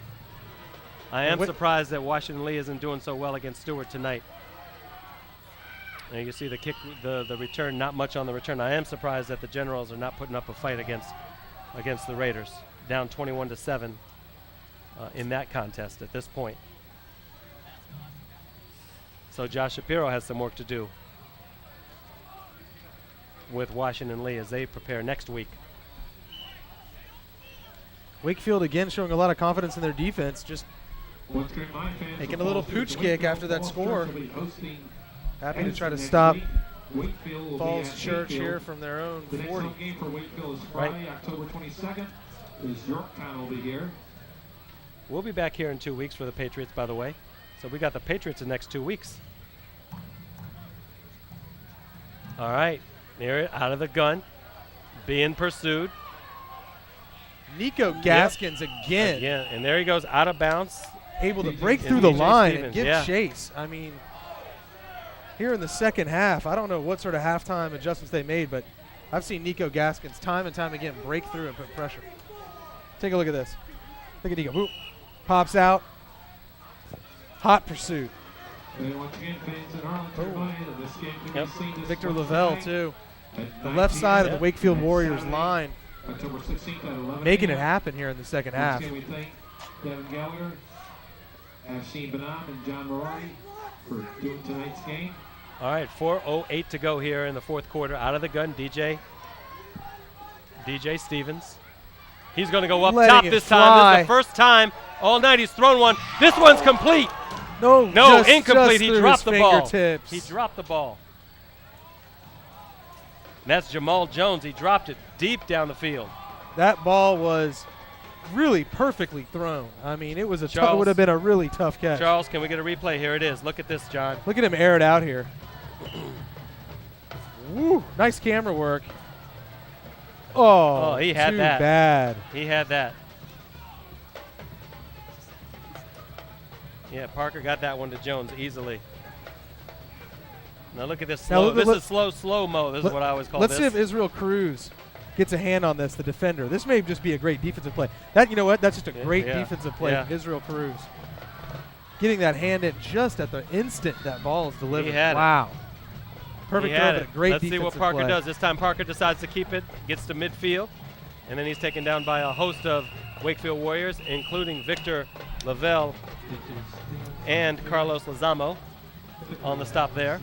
I am surprised that Washington Lee isn't doing so well against Stewart tonight. And you can see the kick, the return, not much on the return. I am surprised that the Generals are not putting up a fight against the Raiders. Down 21-7 in that contest at this point. So Josh Shapiro has some work to do with Washington Lee as they prepare next week. Wakefield again showing a lot of confidence in their defense. Just Once again, my fans Making of a little Falls Church pooch and kick Wakefield, after that Falls score. Church will be hosting happy to Edison try to next stop week. Wakefield will Falls be at Church Wakefield. here from their own The next 40. home game for Wakefield is Friday, October 22nd. Is Yorktown will be here. We'll be back here in 2 weeks for the Patriots, by the way. So we got the Patriots the next 2 weeks. All right, near it, out of the gun, being pursued. Nico Gaskins again Yeah, and there he goes out of bounds. able to DJ break and through the DJ line Stevens, and give yeah. chase. I mean, here in the second half, I don't know what sort of halftime adjustments they made, but I've seen Nico Gaskins time and time again break through and put pressure. Take a look at this. Look at Nico. Whoop. Pops out. Hot pursuit. And once again, fans in Arlington remind that this game can be seen this Victor Wednesday Lavelle, night too. at The 9 left side of the p.m. Wakefield and Warriors Saturday, line, October 16th at 11 making it p.m. happen here in the second half. Once again, we thank Devin Gallagher, Afshin Banab, and John Morardi for doing tonight's game. All right, 4:08 to go here in the fourth quarter. Out of the gun, DJ Stevens. He's going to go up Letting top it this time. This fly. is the first time all night he's thrown one. This one's complete. No, No, just incomplete. He through dropped his the ball. fingertips. He dropped the ball. And that's Jamal Jones. He dropped it deep down the field. That ball was really perfectly thrown. I mean, it was it Charles. would have been a really tough catch. Charles, can we get a replay? Here it is. Look at this, John. Look at him air it out here. Woo, nice camera work. Oh, he had too that. bad. He had that. Yeah, Parker got that one to Jones easily. Now look at this Now slow. look- This is slow-mo. This is what I always call Let's this. see if Israel Cruz gets a hand on this, the defender. This may just be a great defensive play. That, you know what? That's just a great Yeah. defensive play. Yeah. Israel Cruz getting that hand in just at the instant that ball is delivered. had it. Wow. Perfect He throw, had but it. a great Let's see defensive what Parker play. does. This time Parker decides to keep it, gets to midfield, and then he's taken down by a host of Wakefield Warriors, including Victor Lavelle and Carlos Lozamo on the stop there.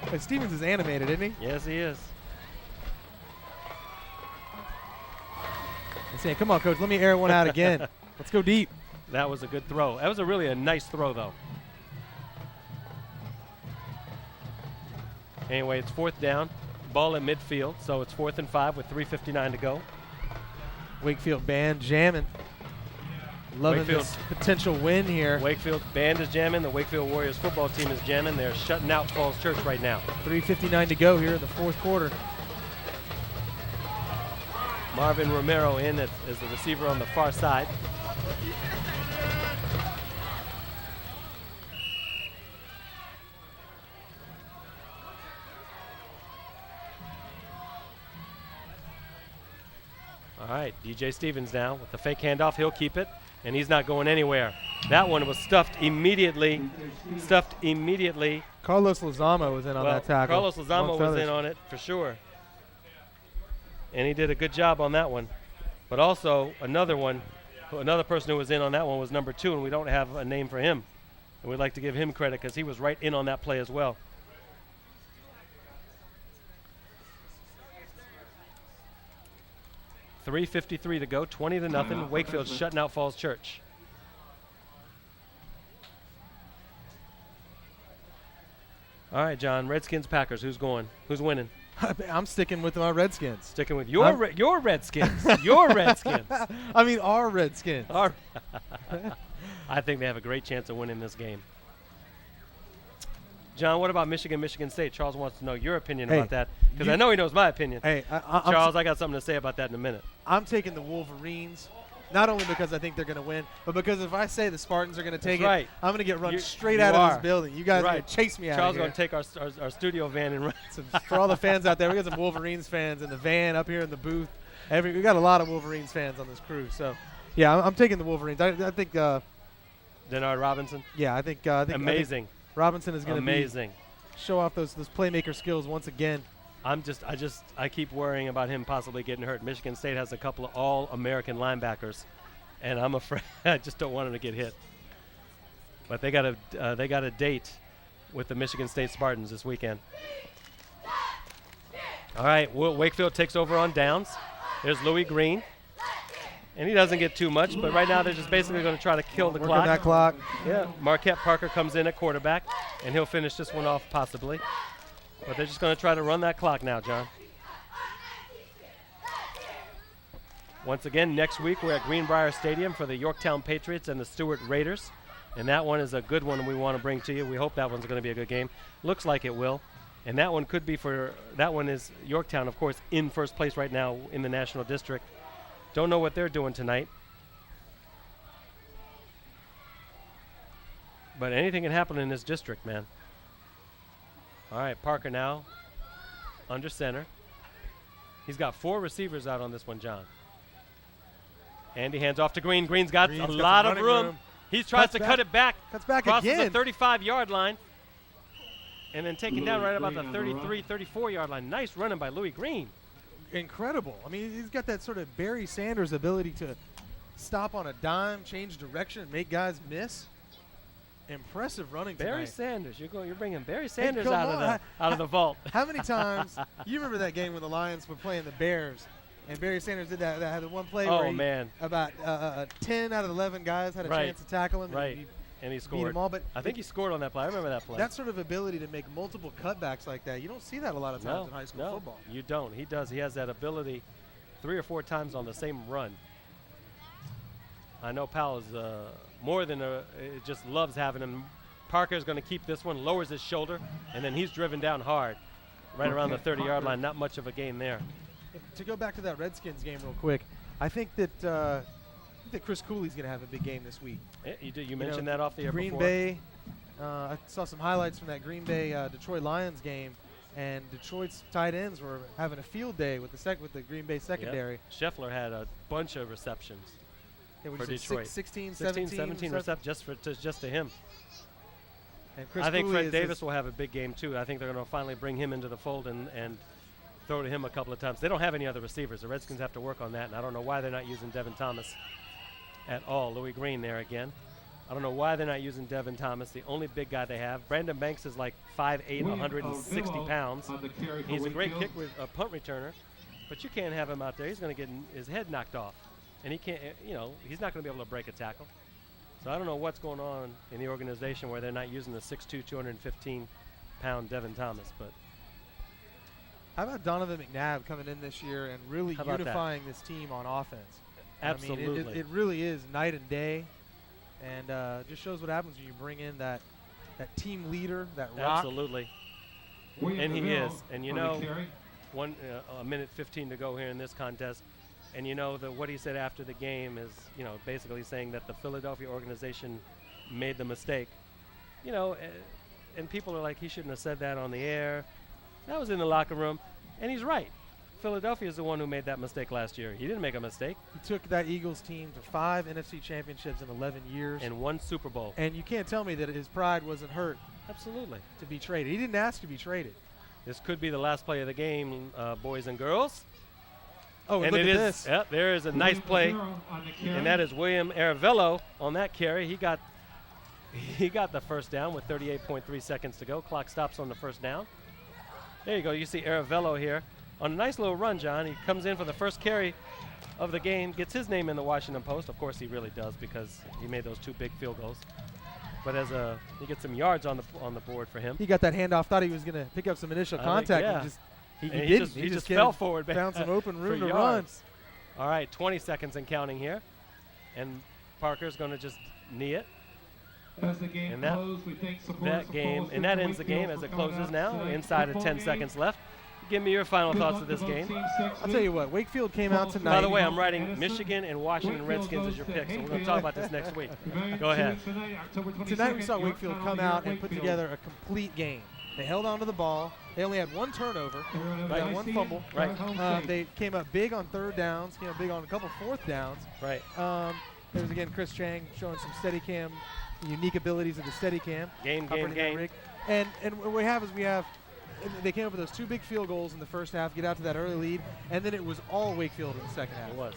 Hey, Stevens is animated, isn't he? Yes, he is. He's saying, come on, coach, let me air one out again. Let's go deep. That was a good throw. That was really a nice throw, though. Anyway, it's fourth down. Ball in midfield, so it's 4th and 5 with 3:59 to go. Wakefield band jamming. Loving Wakefield. this potential win here. Wakefield band is jamming. The Wakefield Warriors football team is jamming. They're shutting out Falls Church right now. 3:59 to go here in the fourth quarter. Marvin Romero in as the receiver on the far side. All right, DJ Stevens now with the fake handoff. He'll keep it, and he's not going anywhere. That one was stuffed immediately. Carlos Lozamo was in on Well, that tackle. Carlos Lozamo amongst was others. in on it for sure. And he did a good job on that one. But also another person who was in on that one was number 2, and we don't have a name for him. And we'd like to give him credit because he was right in on that play as well. .353 to go, 20-0. Wakefield shutting out Falls Church. All right, John. Redskins, Packers. Who's going? Who's winning? I'm sticking with my Redskins. Sticking with your Redskins. Your Redskins. I mean, our Redskins. I think they have a great chance of winning this game. John, what about Michigan State? Charles wants to know your opinion Hey, about that because I know he knows my opinion. Hey, Charles, I got something to say about that in a minute. I'm taking the Wolverines, not only because I think they're going to win, but because if I say the Spartans are going to take That's it, right. I'm going to get run You- straight you out of are. this building. You guys are Right. going to chase me out Charles of is here. going to take our studio van and run. So for all the fans out there, we got some Wolverines fans in the van up here in the booth. We got a lot of Wolverines fans on this crew. So, yeah, I'm taking the Wolverines. I think, Denard Robinson. yeah, I think Amazing. Robinson is going to Amazing. show off those playmaker skills once again. I keep worrying about him possibly getting hurt. Michigan State has a couple of all-American linebackers, and I'm afraid I just don't want him to get hit. But they got a date with the Michigan State Spartans this weekend. All right, Wakefield takes over on downs. There's Louis Green, and he doesn't get too much, but right now they're just basically going to try to kill the Working that clock. Yeah, Marquette Parker comes in at quarterback, and he'll finish this one off possibly. But they're just going to try to run that clock now, John. Once again, next week we're at Greenbrier Stadium for the Yorktown Patriots and the Stewart Raiders. And that one is a good one we want to bring to you. We hope that one's going to be a good game. Looks like it will. And that one could be that one is Yorktown, of course, in first place right now in the National District. Don't know what they're doing tonight. But anything can happen in this district, man. All right, Parker now under center. He's got 4 receivers out on this one, John. And he hands off to Green. Green's got a lot of room. He tries to cut it back. Cuts back crosses again. the 35-yard line. And then taken down right about the 33, 34-yard line. Nice running by Louis Green. Incredible. I mean, he's got that sort of Barry Sanders ability to stop on a dime, change direction, and make guys miss. Impressive running tonight. Barry Sanders. You're bringing Barry Sanders come out of the vault. How many times you remember that game when the Lions were playing the Bears, and Barry Sanders did that had the one play where about 10 out of 11 guys had a chance to tackle him, and he beat scored. them all. But I think he scored on that play. I remember that play. That sort of ability to make multiple cutbacks like that, you don't see that a lot of times in high school football. You don't. He does. He has that ability 3 or 4 times on the same run. I know Powell is more than just loves having him. Parker's going to keep this one, lowers his shoulder, and then he's driven down hard right around the 30-yard line. Not much of a gain there. To go back to that Redskins game real quick, I think that Chris Cooley's going to have a big game this week. Yeah, you mentioned that off the air Green before. Bay, I saw some highlights from that Green Bay Detroit Lions game, and Detroit's tight ends were having a field day with the Green Bay secondary. Yep. Scheffler had a bunch of receptions for Detroit. 16, 17 receptions just to him. And Chris I think Cooley Fred Davis will have a big game too. I think they're going to finally bring him into the fold and throw to him a couple of times. They don't have any other receivers. The Redskins have to work on that, and I don't know why they're not using Devin Thomas at all. Louis Green there again. I don't know why they're not using Devin Thomas, the only big guy they have. Brandon Banks is like 5'8", 160 pounds. He's a great punt returner, but you can't have him out there. He's going to get his head knocked off, and he can't. He's not going to be able to break a tackle. So I don't know what's going on in the organization where they're not using the 6'2", 215-pound Devin Thomas. But how about Donovan McNabb coming in this year and really unifying this team on offense? Absolutely. I mean, it really is night and day, and just shows what happens when you bring in that team leader, that rock. Absolutely. And he is. And a minute 15 to go here in this contest. And what he said after the game is, basically saying that the Philadelphia organization made the mistake. And people are like, he shouldn't have said that on the air. That was in the locker room, and he's right. Philadelphia is the one who made that mistake last year. He didn't make a mistake. He took that Eagles team to 5 NFC championships in 11 years. And 1 Super Bowl. And you can't tell me that his pride wasn't hurt. Absolutely. To be traded. He didn't ask to be traded. This could be the last play of the game, boys and girls. Oh, and look at this. Yep, there is a nice play, and that is William Aravello on that carry. He got the first down with 38.3 seconds to go. Clock stops on the first down. There you go. You see Aravello here on a nice little run, John. He comes in for the first carry of the game, gets his name in the Washington Post. Of course, he really does because he made those 2 big field goals. But he gets some yards on the board for him. He got that handoff. Thought he was going to pick up some initial contact. Yeah. And he didn't. He just fell forward. Found some open room to run. run. All right, 20 seconds and counting here. And Parker's going to just knee it. As the game closed, we thank supporters and that ends the game as it closes now. Inside of 10 seconds left. Give me your final thoughts of this game. I'll tell you what, Wakefield came out tonight. By the way, I'm writing Michigan and Washington Redskins as your pick, so we're going to talk about this next week. Go ahead. Tonight we saw Wakefield come out and put together a complete game. They held on to the ball. They only had 1 turnover, one fumble. Right. They came up big on 3rd downs, came up big on a couple 4th downs. Right. There was, again, Chris Chang showing some Steadicam, the unique abilities of the Steadicam. Game. And what we have they came up with those 2 big field goals in the first half, get out to that early lead, and then it was all Wakefield in the second half. It was.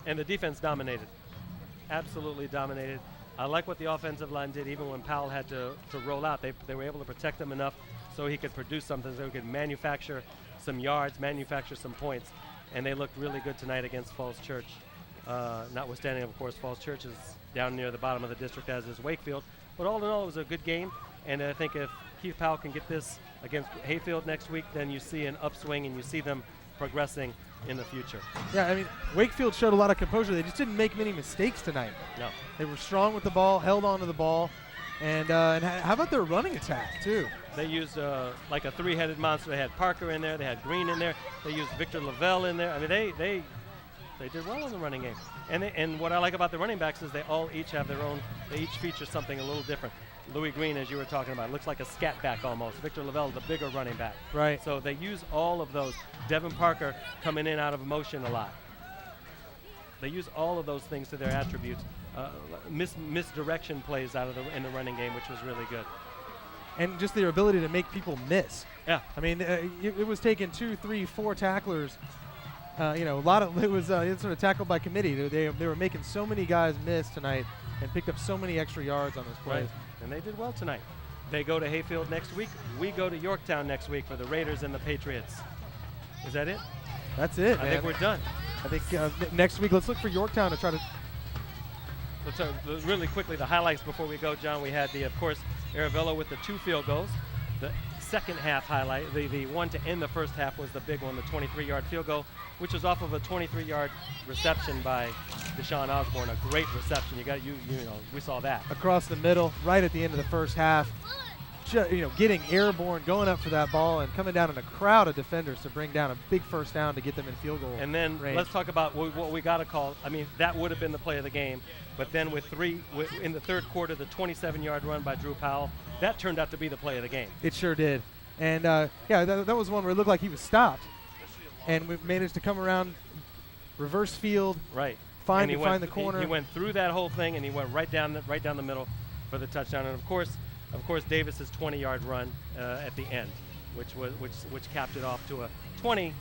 And the defense dominated. Absolutely dominated. I like what the offensive line did even when Powell had to roll out. They were able to protect him enough so he could produce something, so he could manufacture some yards, manufacture some points. And they looked really good tonight against Falls Church. Notwithstanding, of course, Falls Church is down near the bottom of the district, as is Wakefield. But all in all, it was a good game. And I think if Keith Powell can get this against Hayfield next week, then you see an upswing and you see them progressing in the future. Yeah, I mean, Wakefield showed a lot of composure. They just didn't make many mistakes tonight. No. They were strong with the ball, held on to the ball. And how about their running attack, too? They used like a 3-headed monster. They had Parker in there. They had Green in there. They used Victor Lavelle in there. I mean, they did well in the running game. And what I like about the running backs is they all each have their own. They each feature something a little different. Louis Green, as you were talking about, looks like a scat back almost. Victor Lavelle is a bigger running back. Right. So they use all of those. Devin Parker coming in out of motion a lot. They use all of those things to their attributes. Misdirection plays out of in the running game, which was really good. And just their ability to make people miss. Yeah. I mean, it was taking 2, 3, 4 tacklers. A lot of it was sort of tackled by committee. They were making so many guys miss tonight and picked up so many extra yards on those plays. Right. And they did well tonight. They go to Hayfield next week. We go to Yorktown next week for the Raiders and the Patriots. Is that it? That's it, I man. think we're done. I think next week, let's look for Yorktown to try to. Let's really quickly, the highlights before we go, John. We had of course, Aravello with the 2 field goals. The second half highlight, the one to end the first half was the big one, the 23-yard field goal, which was off of a 23-yard reception by Deshaun Osborne. A great reception. We saw that. Across the middle, right at the end of the first half. Getting airborne, going up for that ball, and coming down in a crowd of defenders to bring down a big first down to get them in field goal And then range. let's talk about what we got to call. I mean, that would have been the play of the game. But then in the third quarter, the 27-yard run by Drew Powell, that turned out to be the play of the game. It sure did. And, that was one where it looked like he was stopped. And we managed to come around, reverse field, right. find the corner. He went through that whole thing, and he went right down the middle for the touchdown. And, of course, Davis's 20-yard run at the end, which capped it off to a 20-0.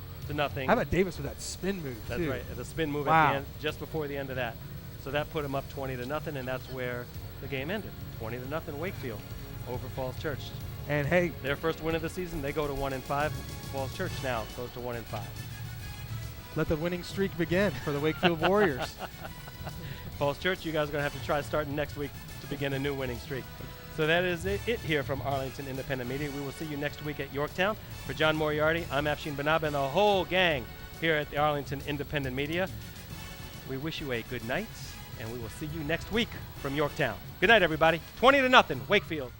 How about Davis with that spin move? That's too? right, the spin move Wow. at the end, just before the end of that. So that put him up 20-0, and that's where the game ended. 20-0 Wakefield over Falls Church. And hey, Their first win of the season, they go to 1-5. Falls Church now goes to 1-5. let the winning streak begin for the Wakefield Warriors. Falls Church, you guys are going to have to try starting next week to begin a new winning streak. So that is it here from Arlington Independent Media. We will see you next week at Yorktown. For John Moriarty, I'm Afshin Banab and the whole gang here at the Arlington Independent Media. We wish you a good night, and we will see you next week from Yorktown. Good night, everybody. 20-0, Wakefield.